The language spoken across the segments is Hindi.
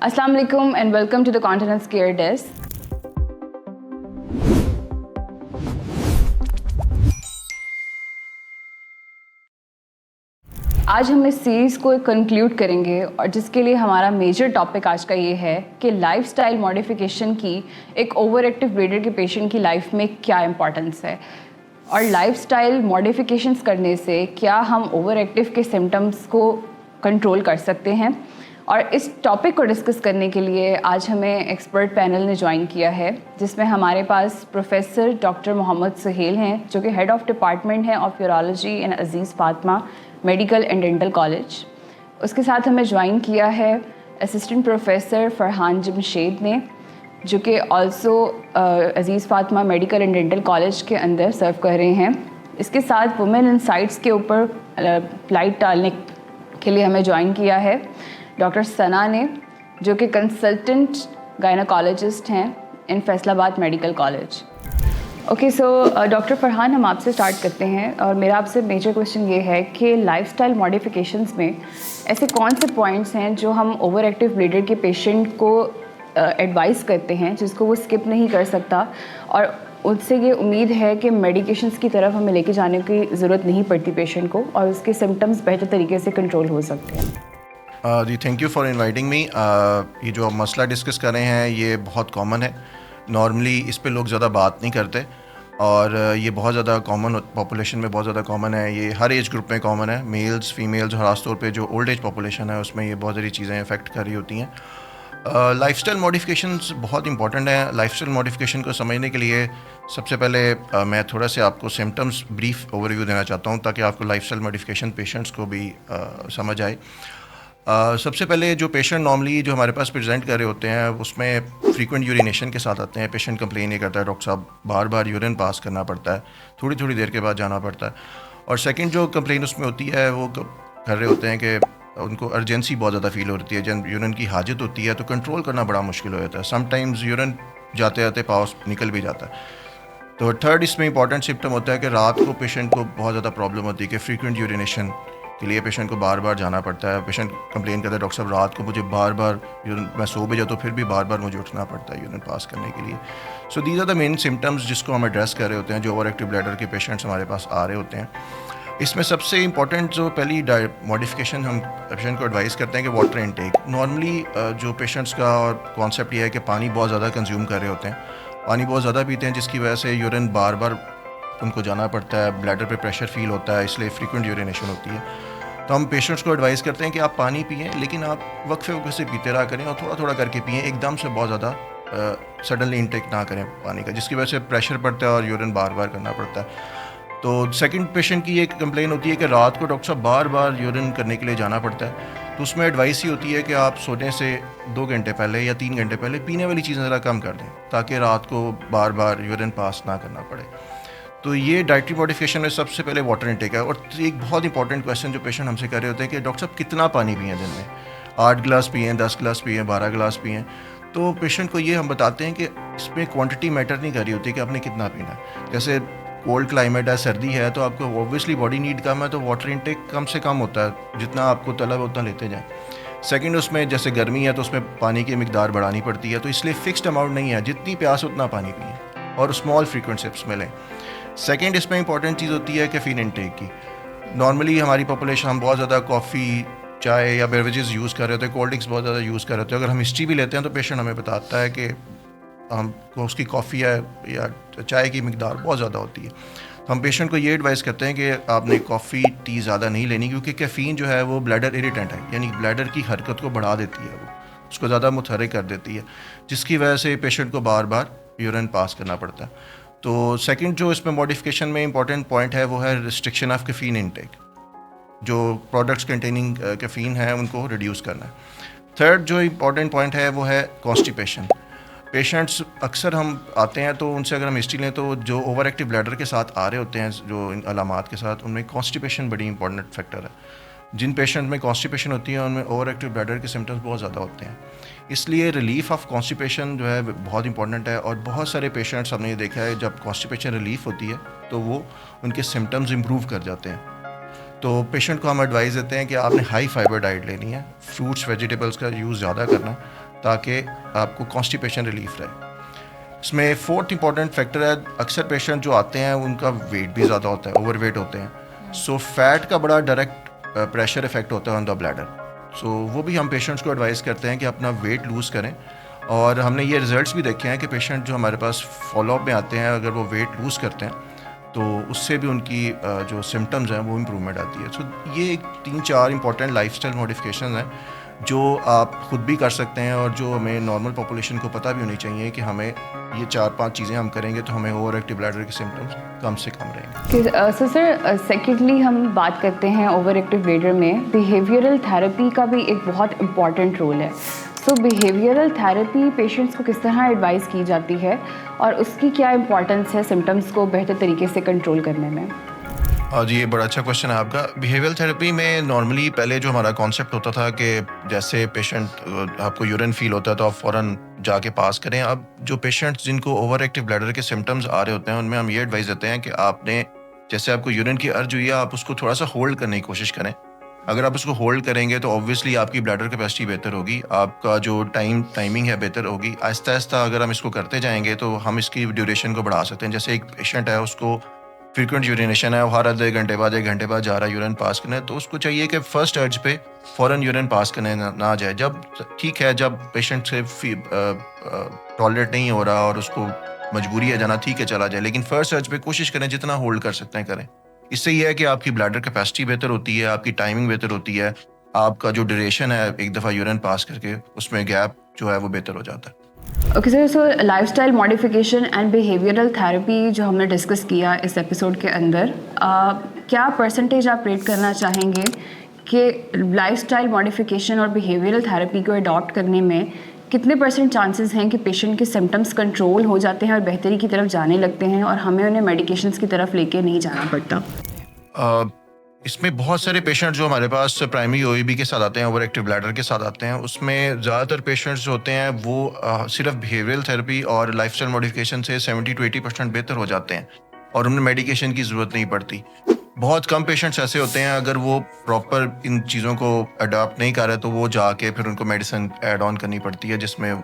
Assalamu alaikum and welcome to the Continence Care Desk. आज हम इस सीरीज़ को कंक्लूड करेंगे और जिसके लिए हमारा मेजर टॉपिक आज का ये है कि लाइफस्टाइल मॉडिफिकेशन की एक ओवर एक्टिव ब्रीडर के पेशेंट की लाइफ में क्या इंपॉर्टेंस है और लाइफस्टाइल मॉडिफिकेशंस करने से क्या हम ओवर एक्टिव के सिम्टम्स को कंट्रोल कर सकते हैं। और इस टॉपिक को डिस्कस करने के लिए आज हमें एक्सपर्ट पैनल ने ज्वाइन किया है, जिसमें हमारे पास प्रोफेसर डॉक्टर मोहम्मद सुहेल हैं जो कि हेड ऑफ डिपार्टमेंट हैं of urology and Aziz Fatima medical and dental college. उसके साथ हमें ज्वाइन किया है असिस्टेंट प्रोफेसर फरहान जमशेद ने, जो कि also Aziz Fatima medical and dental college के अंदर सर्व कर रहे हैं। इसके साथ वुमेन इनसाइट्स के ऊपर लाइट डालने के लिए हमें ज्वाइन किया है डॉक्टर सना ने, जो कि कंसल्टेंट गायनोकोलॉजिस्ट हैं in Faisalabad medical college. Okay, so doctor Farhan, हम आपसे स्टार्ट करते हैं और मेरा आपसे मेजर क्वेश्चन ये है कि लाइफस्टाइल मॉडिफिकेशंस में ऐसे कौन से पॉइंट्स हैं जो हम ओवर एक्टिव ब्लीडर के पेशेंट को एडवाइस करते हैं जिसको वो स्किप नहीं कर सकता और उससे ये उम्मीद है कि मेडिकेशंस की तरफ हमें लेके जाने की ज़रूरत नहीं पड़ती पेशेंट को और उसके सिम्टम्स बेहतर तरीके से कंट्रोल हो सकते हैं। जी, thank you for inviting me. ये जो आप मसला डिस्कस कर रहे हैं ये बहुत कॉमन है। नॉर्मली इस पे लोग ज़्यादा बात नहीं करते और ये बहुत ज़्यादा कॉमन पॉपुलेशन में बहुत ज़्यादा कॉमन है। ये हर एज ग्रुप में कॉमन है, मेल्स फीमेल्स, खास तौर पे जो ओल्ड एज पॉपुलेशन है उसमें ये बहुत सारी चीज़ें अफेक्ट कर रही होती हैं। लाइफस्टाइल मॉडिफिकेशंस बहुत इंपॉर्टेंट है। लाइफस्टाइल मॉडिफिकेशन को समझने के लिए सबसे पहले मैं थोड़ा से आपको सिम्टम्स ब्रीफ ओवरव्यू देना चाहता हूँ ताकि आपको लाइफस्टाइल मॉडिफिकेशन पेशेंट्स को भी समझ आए। सबसे पहले जो पेशेंट नॉर्मली जो हमारे पास प्रेजेंट कर रहे होते हैं उसमें फ्रीक्वेंट यूरिनेशन के साथ आते हैं। पेशेंट कंप्लेन ये करता है, डॉक्टर साहब बार बार यूरिन पास करना पड़ता है, थोड़ी थोड़ी देर के बाद जाना पड़ता है। और सेकंड जो कंप्लेन उसमें होती है वो कर रहे होते हैं कि उनको अर्जेंसी बहुत ज़्यादा फील होती है। जब यूरिन की हाजत होती है तो कंट्रोल करना बड़ा मुश्किल हो जाता है। समटाइम्स यूरिन जाते जाते पास निकल भी जाता है। तो थर्ड इसमें इंपॉर्टेंट सिम्टम होता है कि रात को पेशेंट को बहुत ज़्यादा प्रॉब्लम होती है कि फ्रीक्वेंट यूरिनेशन के लिए पेशेंट को बार बार जाना पड़ता है। पेशेंट कंप्लेन करता है, डॉक्टर साहब रात को मुझे बार बार यूरिन, मैं सो भी जाता हूँ फिर भी बार बार मुझे उठना पड़ता है यूरिन पास करने के लिए। So these are the main symptoms जिसको हम एड्रेस कर रहे होते हैं जो ओवर एक्टिव ब्लैडर के पेशेंट्स हमारे पास आ रहे होते हैं। इसमें सबसे इंपॉर्टेंट जो पहली मॉडिफिकेशन हम पेशेंट को एडवाइस करते हैं कि वाटर इनटेक। नॉर्मली जो पेशेंट्स का कॉन्सेप्ट ये है कि पानी बहुत ज़्यादा कंज्यूम कर रहे होते हैं, पानी बहुत ज़्यादा पीते हैं जिसकी वजह से यूरिन बार बार उनको जाना पड़ता है, ब्लैडर पे प्रेशर फील होता है, इसलिए फ्रीक्वेंट यूरिनेशन होती है। तो हम पेशेंट्स को एडवाइस करते हैं कि आप पानी पिएं लेकिन आप वक्फे वक्फे से पीते रहा करें और थोड़ा थोड़ा करके पिएं, एकदम से बहुत ज़्यादा सडनली इनटेक ना करें पानी का, जिसकी वजह से प्रेशर पड़ता है और यूरिन बार बार करना पड़ता है। तो सेकंड पेशेंट की एक कंप्लेन होती है कि रात को डॉक्टर साहब बार बार यूरिन करने के लिए जाना पड़ता है। तो उसमें एडवाइस ही होती है कि आप सोने से 2 घंटे पहले या 3 घंटे पहले पीने वाली चीज़ें ज़रा कम कर दें ताकि रात को बार बार यूरिन पास ना करना पड़े। तो ये डाइटरी मॉडिफिकेशन में सबसे पहले वाटर इनटेक है। और एक बहुत इंपॉर्टेंट क्वेश्चन जो पेशेंट हमसे कर रहे होते हैं कि डॉक्टर साहब कितना पानी पिए दिन में, 8 गिलास पिए, 10 गिलास पिए, 12 गिलास पिए। तो पेशेंट को ये हम बताते हैं कि इसमें क्वांटिटी मैटर नहीं कर रही होती कि आपने कितना पीना है। जैसे कोल्ड क्लाइमेट है, सर्दी है, तो आपको ऑब्वियसली बॉडी नीड कम है तो वाटर इनटेक कम से कम होता है, जितना आपको तलब है उतना लेते जाएँ। सेकंड, उसमें जैसे गर्मी है तो उसमें पानी की मिकदार बढ़ानी पड़ती है, तो इसलिए फिक्स्ड अमाउंट नहीं है, जितनी प्यास उतना पानी पिए और स्मॉल फ्रीक्वेंट सिप्स में लें। सेकेंड इसमें इंपॉर्टेंट चीज़ होती है कैफीन इनटेक की। नॉर्मली हमारी पॉपुलेशन हम बहुत ज़्यादा कॉफ़ी, चाय या बेवरेजेस यूज़ कर रहे होते हैं, कोल्ड ड्रिंक्स बहुत ज़्यादा यूज़ कर रहे होते हैं। अगर हम हिस्ट्री भी लेते हैं तो पेशेंट हमें बताता है कि हमको उसकी कॉफ़ी या चाय की मिकदार बहुत ज़्यादा होती है। तो हम पेशेंट को ये एडवाइस करते हैं कि आपने कॉफ़ी टी ज़्यादा नहीं लेनी, क्योंकि कैफ़ीन जो है वो ब्लैडर इरिटेंट है, यानी ब्लैडर की हरकत को बढ़ा देती है, वो उसको ज़्यादा मुतहरिक कर देती है, जिसकी वजह से पेशेंट को बार बार यूरिन पास करना पड़ता है। तो सेकंड जो इसमें मॉडिफिकेशन में इंपॉर्टेंट पॉइंट है वो है रिस्ट्रिक्शन ऑफ कैफीन इनटेक। जो प्रोडक्ट्स कंटेनिंग कैफीन है उनको रिड्यूस करना है। थर्ड जो इंपॉर्टेंट पॉइंट है वो है कॉन्स्टिपेशन। पेशेंट्स अक्सर हम आते हैं तो उनसे अगर हम हिस्ट्री लें तो जो ओवर एक्टिव ब्लैडर के साथ आ रहे होते हैं जो इन अलामात के साथ, उनमें कॉन्स्टिपेशन बड़ी इंपॉर्टेंट फैक्टर है। जिन पेशेंट में कॉन्स्टिपेशन होती है उनमें ओवर एक्टिव ब्लैडर के सिम्टम्स बहुत ज़्यादा होते हैं, इसलिए रिलीफ ऑफ कॉन्स्टिपेशन जो है बहुत इंपॉर्टेंट है। और बहुत सारे पेशेंट्स हमने ये देखा है जब कॉन्स्टिपेशन रिलीफ होती है तो वो उनके सिम्टम्स इम्प्रूव कर जाते हैं। तो पेशेंट को हम एडवाइस देते हैं कि आपने हाई फाइबर डाइट लेनी है, फ्रूट्स वेजिटेबल्स का यूज़ ज़्यादा करना है, ताकि आपको कॉन्स्टिपेशन रिलीफ रहे। इसमें फोर्थ इंपॉर्टेंट फैक्टर है, अक्सर पेशेंट जो आते हैं उनका वेट भी ज़्यादा होता है, ओवर वेट होते हैं। सो फैट का बड़ा डायरेक्ट प्रेशर इफेक्ट होता है ऑन द ब्लैडर। सो वो भी हम पेशेंट्स को एडवाइस करते हैं कि अपना वेट लूज़ करें। और हमने ये रिजल्ट्स भी देखे हैं कि पेशेंट जो हमारे पास फॉलोअप में आते हैं, अगर वो वेट लूज़ करते हैं तो उससे भी उनकी जो सिम्टम्स हैं वो इम्प्रूवमेंट आती है। सो ये 3-4 इंपॉर्टेंट लाइफस्टाइल मॉडिफिकेशन हैं जो आप खुद भी कर सकते हैं और जो हमें नॉर्मल पॉपुलेशन को पता भी होनी चाहिए कि हमें ये 4-5 चीज़ें हम करेंगे तो हमें ओवर एक्टिव ब्लैडर के सिम्टम्स कम से कम रहेंगे। सो सर, सेकेंडली हम बात करते हैं ओवर एक्टिव ब्लैडर में बिहेवियरल थेरेपी का भी एक बहुत इम्पॉर्टेंट रोल है। सो बिहेवियरल थेरेपी पेशेंट्स को किस तरह एडवाइस की जाती है और उसकी क्या इंपॉर्टेंस है सिम्टम्स को बेहतर तरीके से कंट्रोल करने में? जी, ये बड़ा अच्छा क्वेश्चन है आपका। बिहेवियरल थेरेपी में नॉर्मली पहले जो हमारा कॉन्सेप्ट होता था कि जैसे पेशेंट आपको यूरिन फील होता है तो आप फ़ौरन जाके पास करें। अब जो पेशेंट्स जिनको ओवर एक्टिव ब्लैडर के सिम्टम्स आ रहे होते हैं उनमें हम ये एडवाइस देते हैं कि आपने जैसे आपको यूरिन की अर्ज हुई है, आप उसको थोड़ा सा होल्ड करने की कोशिश करें। अगर आप उसको होल्ड करेंगे तो ऑब्वियसली आपकी ब्लैडर कैपेसिटी बेहतर होगी, आपका जो टाइमिंग है बेहतर होगी। आहिस्ता आहिस्ता अगर हम इसको करते जाएंगे तो हम इसकी ड्यूरेशन को बढ़ा सकते हैं। जैसे एक पेशेंट है, उसको फ्रीक्वेंट यूरिनेशन है, वो हर आधे घंटे बाद 1 घंटे बाद जा रहा है यूरिन पास करने, तो उसको चाहिए कि फर्स्ट अर्ज पे फ़ौरन यूरिन पास करने ना जाए। जब ठीक है, जब पेशेंट से टॉलरेट नहीं हो रहा और उसको मजबूरी है जाना, ठीक है चला जाए, लेकिन फर्स्ट अर्ज पे कोशिश करें जितना होल्ड कर सकते हैं करें। इससे यह है कि आपकी ब्लैडर कैपेसिटी बेहतर होती है, आपकी टाइमिंग बेहतर होती है, आपका जो ड्यूरेशन है एक दफ़ा यूरिन पास करके उसमें गैप जो है वो बेहतर हो जाता है। Okay sir, so lifestyle modification and behavioural therapy जो हमने डिस्कस किया इस एपिसोड के अंदर, क्या परसेंटेज आप रेट करना चाहेंगे कि लाइफस्टाइल मॉडिफिकेशन और बिहेवियरल थेरेपी को अडॉप्ट करने में कितने % चांसेस हैं कि पेशेंट के सिम्टम्स कंट्रोल हो जाते हैं और बेहतरी की तरफ जाने लगते हैं और हमें उन्हें मेडिकेशंस की तरफ लेके नहीं जाना पड़ता? इसमें बहुत सारे पेशेंट जो हमारे पास प्राइमरी ओईबी के साथ आते हैं, ओवर एक्टिव ब्लैडर के साथ आते हैं, उसमें ज़्यादातर पेशेंट्स जो होते हैं वो सिर्फ बिहेवियरल थेरेपी और लाइफस्टाइल मॉडिफिकेशन से 70 to 80% बेहतर हो जाते हैं और उन्हें मेडिकेशन की ज़रूरत नहीं पड़ती। बहुत कम पेशेंट्स ऐसे होते हैं, अगर वो प्रॉपर इन चीज़ों को अडॉप्ट नहीं कर रहे तो वो जाके फिर उनको मेडिसिन ऐड ऑन करनी पड़ती है, जिसमें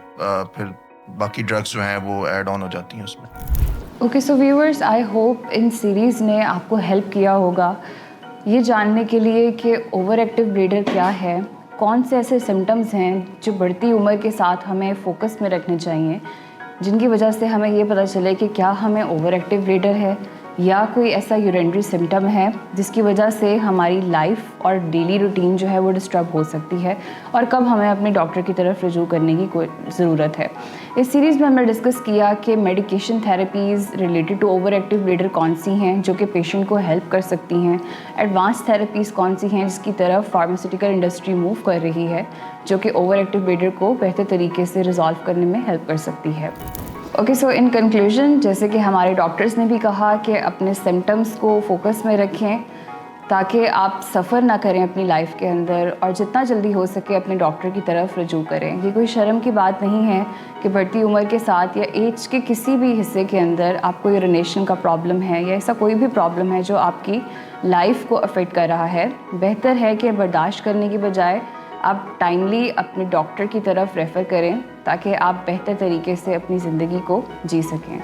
फिर बाकी ड्रग्स जो हैं वो ऐड ऑन हो जाती हैं उसमें। Okay so viewers, I hope in series ने आपको हेल्प किया होगा ये जानने के लिए कि ओवर एक्टिव ब्लैडर क्या है, कौन से ऐसे सिम्टम्स हैं जो बढ़ती उम्र के साथ हमें फोकस में रखने चाहिए, जिनकी वजह से हमें ये पता चले कि क्या हमें ओवर एक्टिव ब्लैडर है या कोई ऐसा यूरिनरी सिम्टम है जिसकी वजह से हमारी लाइफ और डेली रूटीन जो है वो डिस्टर्ब हो सकती है और कब हमें अपने डॉक्टर की तरफ रुजू करने की कोई ज़रूरत है। इस सीरीज़ में हमने डिस्कस किया कि medication therapies related to over active bladder कौन सी हैं जो कि पेशेंट को हेल्प कर सकती हैं, एडवांस थेरेपीज़ कौन सी हैं जिसकी तरफ फार्मास्यूटिकल इंडस्ट्री मूव कर रही है जो कि ओवर एक्टिव ब्लैडर को बेहतर तरीके से रिजॉल्व करने में हेल्प कर सकती है। ओके सो इन कंक्लूजन, जैसे कि हमारे डॉक्टर्स ने भी कहा कि अपने सिम्टम्स को फोकस में रखें ताकि आप सफ़र ना करें अपनी लाइफ के अंदर और जितना जल्दी हो सके अपने डॉक्टर की तरफ रुजू करें। ये कोई शर्म की बात नहीं है कि बढ़ती उम्र के साथ या एज के किसी भी हिस्से के अंदर आपको यूरिनेशन का प्रॉब्लम है या ऐसा कोई भी प्रॉब्लम है जो आपकी लाइफ को अफेक्ट कर रहा है। बेहतर है कि बर्दाश्त करने की बजाय आप टाइमली अपने डॉक्टर की तरफ रेफ़र करें ताकि आप बेहतर तरीके से अपनी ज़िंदगी को जी सकें।